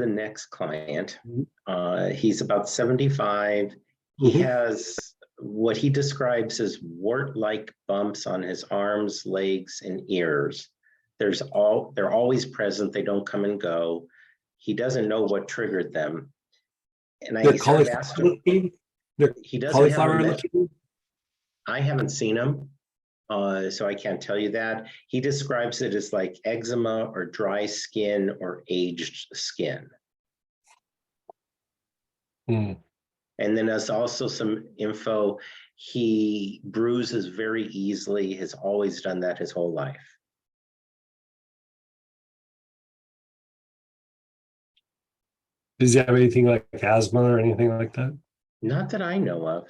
the next client. He's about 75. He Mhm. has what he describes as wart-like bumps on his arms, legs, and ears. They're always present. They don't come and go. He doesn't know what triggered them. And I They're sort of asked cauliflower him, looking. They're he doesn't have a cauliflower med. looking. I haven't seen him, so I can't tell you that. He describes it as like eczema or dry skin or aged skin. Hmm. And then there's also some info. He bruises very easily, has always done that his whole life. Does he have anything like asthma or anything like that? Not that I know of.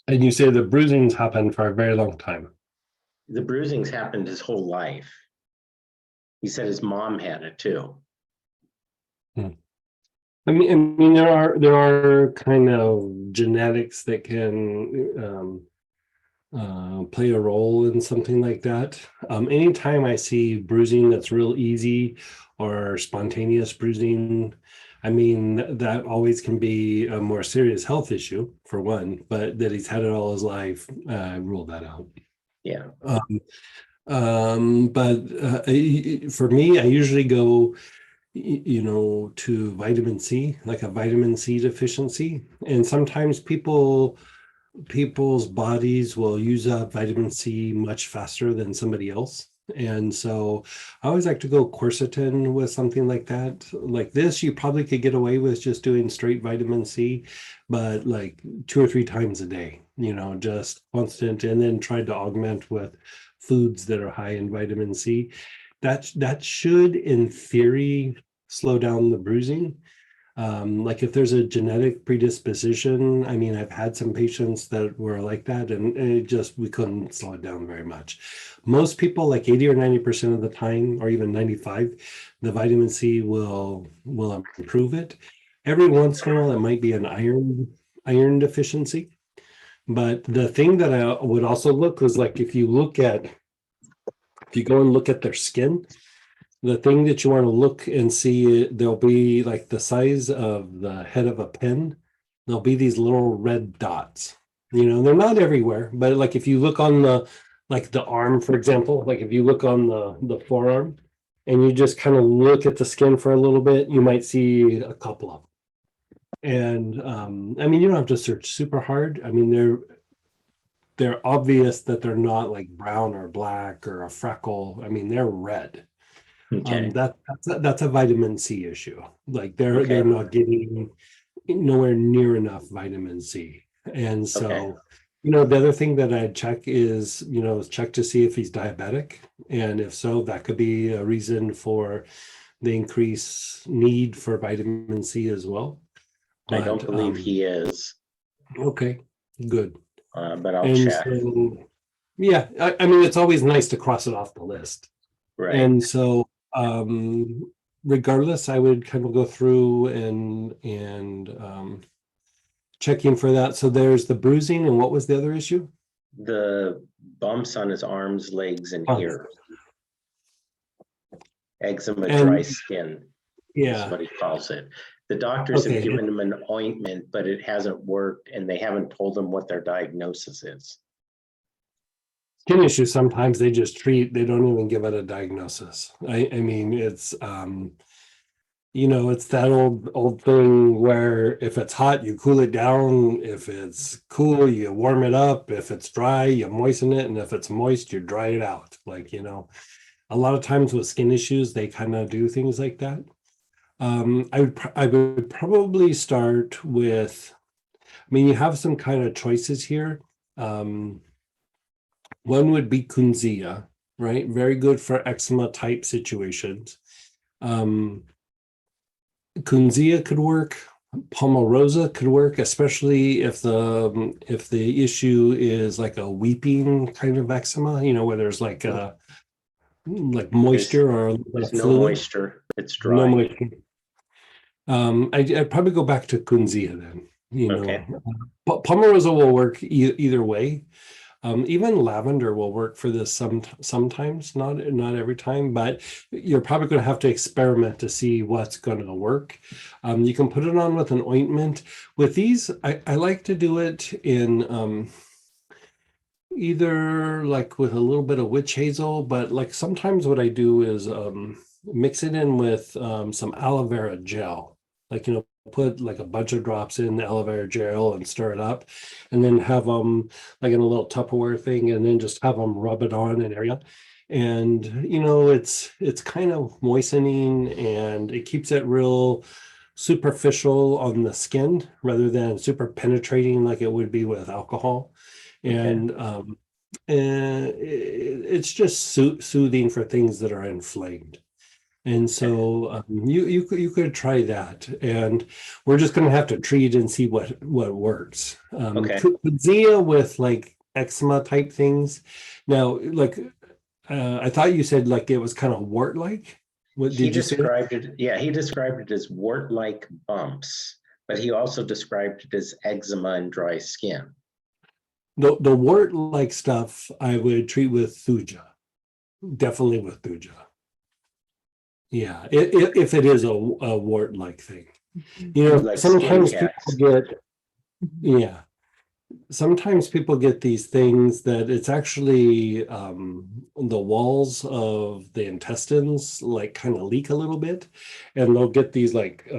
And you say the bruisings happen for a very long time. The bruisings happened his whole life. He said his mom had it too. Hmm. I mean, there are kind of genetics that can play a role in something like that. Anytime I see bruising that's real easy or spontaneous bruising, I mean, that always can be a more serious health issue for one, but that he's had it all his life, I rule that out. Yeah. But for me, I usually go, to vitamin C, like a vitamin C deficiency. And sometimes people's bodies will use up vitamin C much faster than somebody else. And so I always like to go quercetin with something like that. Like this, you probably could get away with just doing straight vitamin C, but like 2 or 3 times a day, just constant, and then try to augment with foods that are high in vitamin C. That should, in theory, slow down the bruising. Like if there's a genetic predisposition, I mean, I've had some patients that were like that, and we couldn't slow it down very much. Most people, like 80 or 90% of the time, or even 95, the vitamin C will improve it. Every once in a while, it might be an iron deficiency. But the thing that I would also look was like if you go and look at their skin, the thing that you want to look and see, there'll be like the size of the head of a pin. There'll be these little red dots. They're not everywhere, but like if you look on the arm, for example, like if you look on the forearm and you just kind of look at the skin for a little bit, you might see a couple of them. And I mean, you don't have to search super hard. I mean, they're obvious that they're not like brown or black or a freckle. I mean, they're red. Okay. That's a vitamin C issue. Like they're Okay. not getting nowhere near enough vitamin C. And Okay. so, the other thing that I'd check is, check to see if he's diabetic. And if so, that could be a reason for the increased need for vitamin C as well. I don't But believe he is, okay, good. but I'll And check. so, yeah, I mean, it's always nice to cross it off the list. Right. And so, regardless, I would kind of go through and checking for that. So there's the bruising, and what was the other issue? The bumps on his arms, legs, and Oh, ears. Eczema, dry and skin is yeah, what he calls it. The doctors have okay. given him an ointment, but it hasn't worked, and they haven't told him what their diagnosis is. Skin issues, sometimes they just treat, they don't even give it a diagnosis. I mean, it's that old thing where if it's hot, you cool it down. If it's cool, you warm it up. If it's dry, you moisten it. And if it's moist, you dry it out. Like, a lot of times with skin issues, they kind of do things like that. I would probably start with, I mean, you have some kind of choices here. One would be Kunzia, right? Very good for eczema type situations. Kunzia could work. Palmarosa could work, especially if the issue is like a weeping kind of eczema, where there's like moisture or a little bit There's of no fluid. moisture. It's No dry. moisture. I'd probably go back to Kunzia then. Okay. Palmarosa will work either way. Even lavender will work for this sometimes, not every time, but you're probably going to have to experiment to see what's going to work. You can put it on with an ointment. With these, I like to do it in either like with a little bit of witch hazel, but like sometimes what I do is mix it in with some aloe vera gel. Like, put like a bunch of drops in the aloe vera gel and stir it up, and then have them like in a little Tupperware thing, and then just have them rub it on an area. And it's kind of moistening, and it keeps it real superficial on the skin rather than super penetrating like it would be with alcohol. Okay. And it's just soothing for things that are inflamed. And so you could try that, and we're just going to have to treat and see what works. Okay. Zea with like eczema type things. Now, like I thought you said like it was kind of wart-like. What He did you say? described it, yeah, he described it as wart-like bumps, but he also described it as eczema and dry skin. The wart-like stuff I would treat with thuja, definitely with thuja. Yeah, if it is a wart-like thing, Like skin sometimes people cats. get, yeah, sometimes people get these things that it's actually the walls of the intestines like kind of leak a little bit, and they'll get these like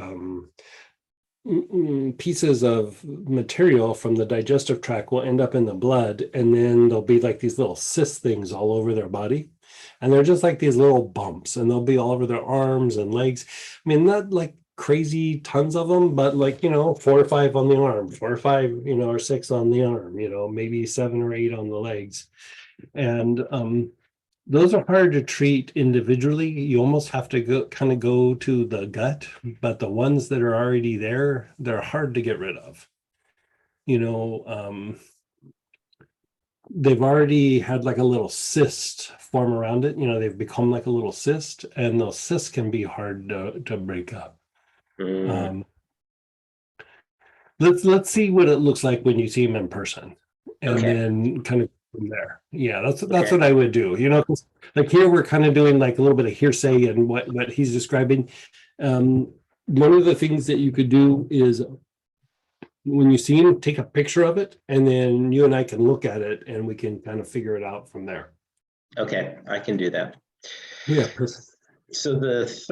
pieces of material from the digestive tract will end up in the blood, and then there'll be like these little cyst things all over their body, and they're just like these little bumps, and they'll be all over their arms and legs. I mean, not like crazy tons of them, but like 4 or 5 on the arm, 4 or 5, or 6 on the arm, maybe 7 or 8 on the legs. And those are hard to treat individually. You almost have to go to the gut, but the ones that are already there, they're hard to get rid of. They've already had like a little cyst form around it. They've become like a little cyst, and those cysts can be hard to break up. Mm, Let's see what it looks like when you see him in person, and okay. then kind of from there. Yeah, that's Okay. what I would do. 'Cause, like here we're kind of doing like a little bit of hearsay and what he's describing. One of the things that you could do is when you see him, take a picture of it, and then you and I can look at it, and we can kind of figure it out from there. Okay. I can do that. Yeah, perfect. So the